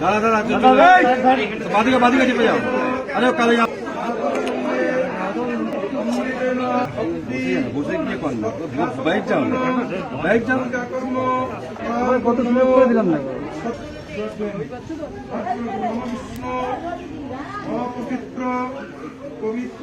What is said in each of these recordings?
दादा बादी का चिपे जाओ। अरे कल বসে গিয়ে কর না বাইক যাও কত সুন্দর করে দিলাম না পবিত্র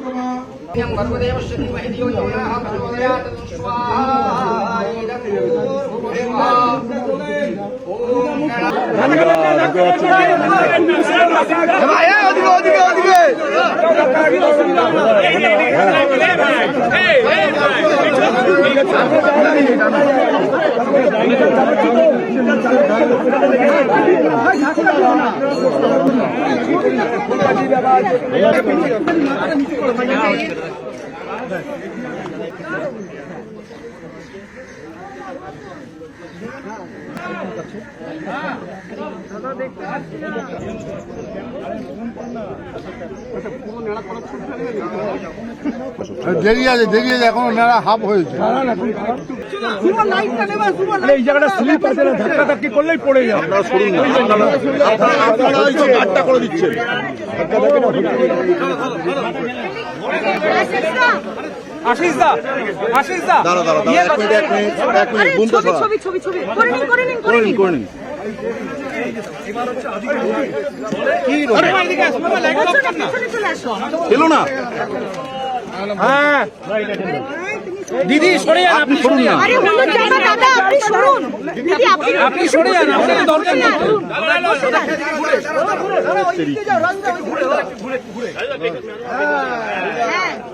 দেরি আছে এখনো মেলা হাফ হয়েছে। এই জায়গাটা স্লিপ আছে না, ধাক্কা ধাক্কি করলেই পড়ে যাবে। আপনারা করে দিচ্ছেন আশিস দা দাঁড়া এক মিনিট বুনতে করে নিন এলো না। হ্যাঁ দিদি সরে যান, আপনি সরুন না, আপনি সরে যান, আপনাকে দরকার নেই।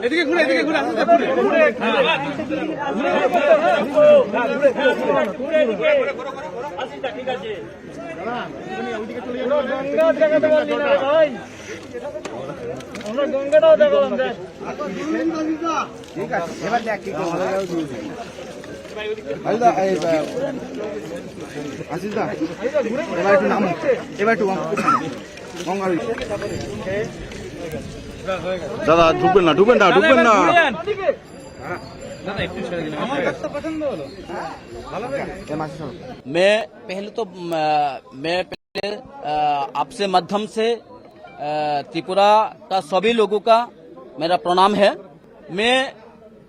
এদিকে ঘুরে ঠিক আছে। আমরা গঙ্গাটাও দেখালাম। ঠিক আছে, এবার দেখ কি দাদা ঢুকবেন না मैं पहले आपसे माध्यम से त्रिपुरा का सभी लोगों का मेरा प्रणाम है।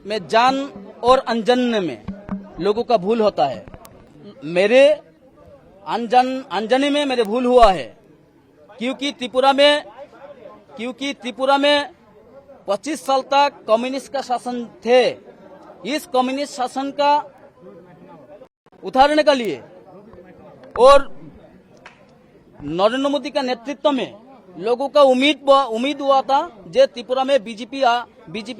मैं जान और अनजाने में लोगों का भूल होता है। मेरे अनजाने में मेरे भूल हुआ है, क्योंकि त्रिपुरा में 25 साल तक कम्युनिस्ट का शासन थे। इस कम्युनिस्ट शासन का उतारने के लिए और नरेंद्र मोदी का नेतृत्व में लोगों का उम्मीद हुआ था जे त्रिपुरा में बीजेपी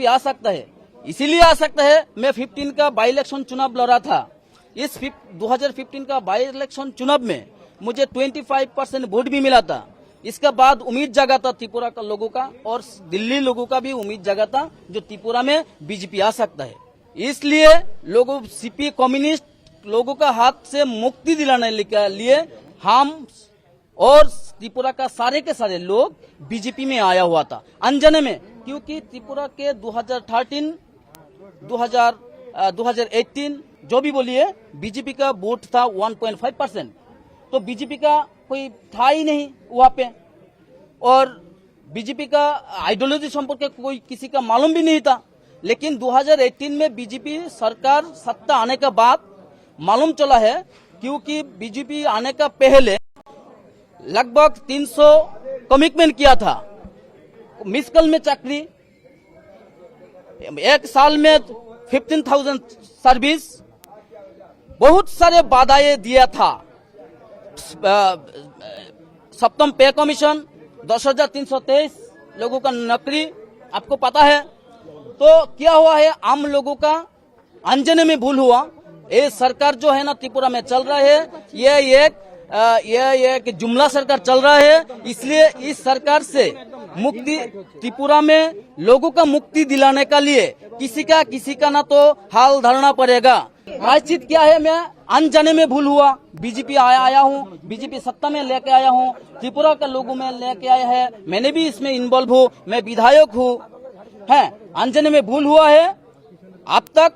आ सकता है। इसीलिए आ सकता है। मैं 15 का बाई इलेक्शन चुनाव लड़ा था। इस 2015 का बाई इलेक्शन चुनाव में मुझे 25% वोट भी मिला था। इसके बाद उम्मीद जगा था त्रिपुरा का लोगों का और दिल्ली लोगों का भी उम्मीद जगा था जो त्रिपुरा में बीजेपी आ सकता है। इसलिए लोगों सीपी कम्युनिस्ट लोगों का हाथ से मुक्ति दिलाने के लिए हम और त्रिपुरा का सारे के सारे लोग बीजेपी में आया हुआ था अनजाने में, क्योंकि त्रिपुरा के 2018 जो भी बोलिए बीजेपी का वोट था 1.5%। तो बीजेपी का कोई था ही नहीं वहाँ पे, और बीजेपी का आइडियोलॉजी संपर्क कोई किसी का मालूम भी नहीं था। लेकिन 2018 में बीजेपी सरकार सत्ता आने के बाद मालूम चला है, क्योंकि बीजेपी आने का पहले लगभग 300 कमिटमेंट किया था। मिसकल में चाकरी, एक साल में 15,000 सर्विस, बहुत सारे वादाएं दिया था। सप्तम पे कमीशन, 10,323 लोगों का नौकरी, आपको पता है। तो क्या हुआ है, आम लोगों का अनजाने में भूल हुआ। ये सरकार जो है ना त्रिपुरा में चल रहा है, ये एक जुमला सरकार चल रहा है। इसलिए इस सरकार से मुक्ति, त्रिपुरा में लोगों का मुक्ति दिलाने के लिए किसी का ना तो हाल धरना पड़ेगा। प्रायश्चित क्या है, मैं अनजाने में भूल हुआ। बीजेपी आया हूँ, बीजेपी सत्ता में लेके आया हूँ, त्रिपुरा के लोगों में लेके आया है, मैंने भी इसमें इन्वॉल्व हूँ, मैं विधायक हूँ। है अनजाने में भूल हुआ है। अब तक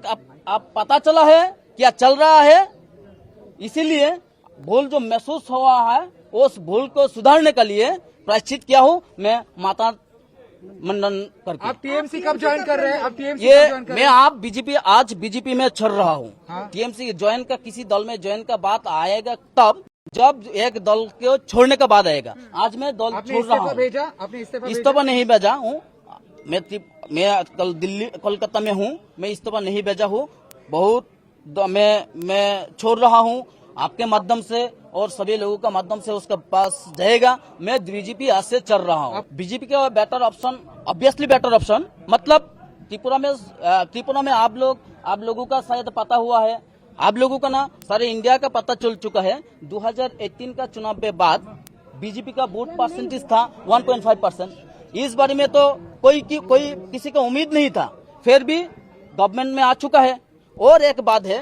अब पता चला है क्या चल रहा है, इसीलिए भूल जो महसूस हुआ है उस भूल को सुधारने के लिए प्रायश्चित किया हूँ मैं माता मंडन करके। आप टीएमसी कब ज्वाइन कर रहे हैं? आप टीएमसी ये कब ज्वाइन कर मैं आप बीजेपी आज बीजेपी में चल रहा हूँ। हाँ? टीएमसी ज्वाइन का किसी दल में ज्वाइन का बात आएगा तब जब एक दल को छोड़ने का बाद आएगा। आज मैं दल आपने छोड़ रहा इस्तीफा हूँ। भेजा? आपने इस्तीफा नहीं भेजा हूँ मैं कल दिल्ली कोलकाता में हूँ। मैं इस्तीफा नहीं भेजा हूँ। बहुत मैं छोड़ रहा हूँ आपके माध्यम से और सभी लोगों का माध्यम से उसका पास जाएगा। मैं बीजेपी आज से चल रहा हूँ। बीजेपी का better option obviously better option मतलब त्रिपुरा में आप लोगों का शायद पता हुआ है। आप लोगों का ना सारे इंडिया का पता चल चुका है। 2018 का चुनाव के बाद बीजेपी का वोट परसेंटेज था 1.5%। इस बारे में तो कोई किसी का उम्मीद नहीं था, फिर भी गवर्नमेंट में आ चुका है। और एक बात है,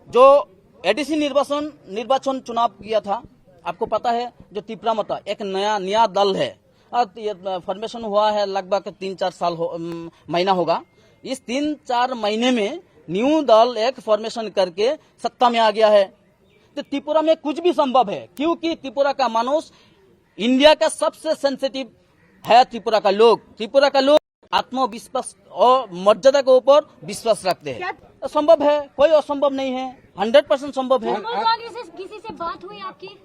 जो एडीसी निर्वाचन चुनाव किया था आपको पता है, जो त्रिपुरा मता एक नया दल है। फॉर्मेशन हुआ है लगभग 3-4 महीना होगा। इस 3-4 महीने में न्यू दल एक फॉर्मेशन करके सत्ता में आ गया है। तो त्रिपुरा में कुछ भी संभव है, क्योंकि त्रिपुरा का मनुष्य इंडिया का सबसे सेंसिटिव है। त्रिपुरा का लोग आत्मविश्वास और मर्यादा के ऊपर विश्वास रखते हैं। तो संभव है, कोई असंभव नहीं है, 100% संभव है। किसी से बात हुई आपकी?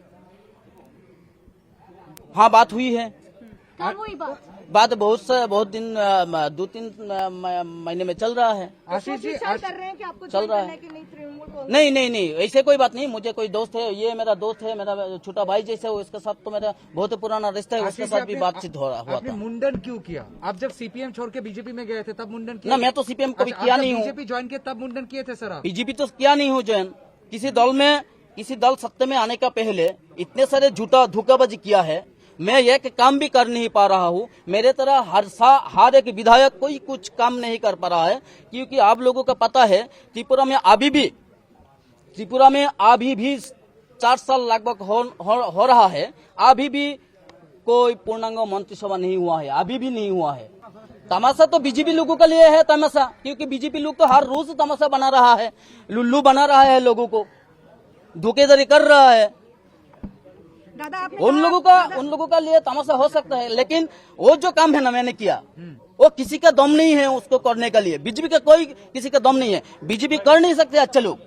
हाँ, बात हुई है। कब हुई बात? बहुत दिन 2-3 महीने में चल रहा है। आशीष जी कर रहे हैं कि आपको चल रहा है। कि नहीं तृणमूल कांग्रेस? नहीं, ऐसे कोई बात नहीं। मुझे कोई दोस्त है, ये मेरा दोस्त है, मेरा छोटा भाई जैसे हो। इसके साथ तो मेरा बहुत पुराना रिश्ता है, उसके साथ भी बातचीत हुआ आपने था। मुंडन क्यों किया? आप जब सीपीएम छोड़ के बीजेपी में गए थे तब मुंडन किया? ना, मैं तो सीपीएम कभी किया नहीं हूँ। बीजेपी ज्वाइन किया तब मुंडन किए थे सर आप? बीजेपी तो किया नहीं हूँ ज्वाइन। किसी दल सत्ता में आने का पहले इतने सारे झूठा धोखाबाजी किया है। मैं एक काम भी कर नहीं पा रहा हूँ। मेरे तरह हर एक विधायक कोई कुछ काम नहीं कर पा रहा है, क्योंकि आप लोगों का पता है त्रिपुरा में अभी भी 4 साल लगभग हो रहा है। अभी भी कोई पूर्णांग मंत्रिसभा नहीं हुआ है, अभी भी नहीं हुआ है। तमाशा तो बीजेपी लोगों के लिए है तमाशा, क्योंकि बीजेपी लोग तो हर रोज तमाशा बना रहा है, लुल्लू बना रहा है, लोगों को धोखेधड़ी कर रहा है। दादा उन लोगों का लिए तमाशा हो सकता है, लेकिन वो जो काम है ना मैंने किया, वो किसी का दम नहीं है उसको करने के लिए। बीजेपी का कोई किसी का दम नहीं है। बीजेपी कर नहीं सकते अच्छे लोग।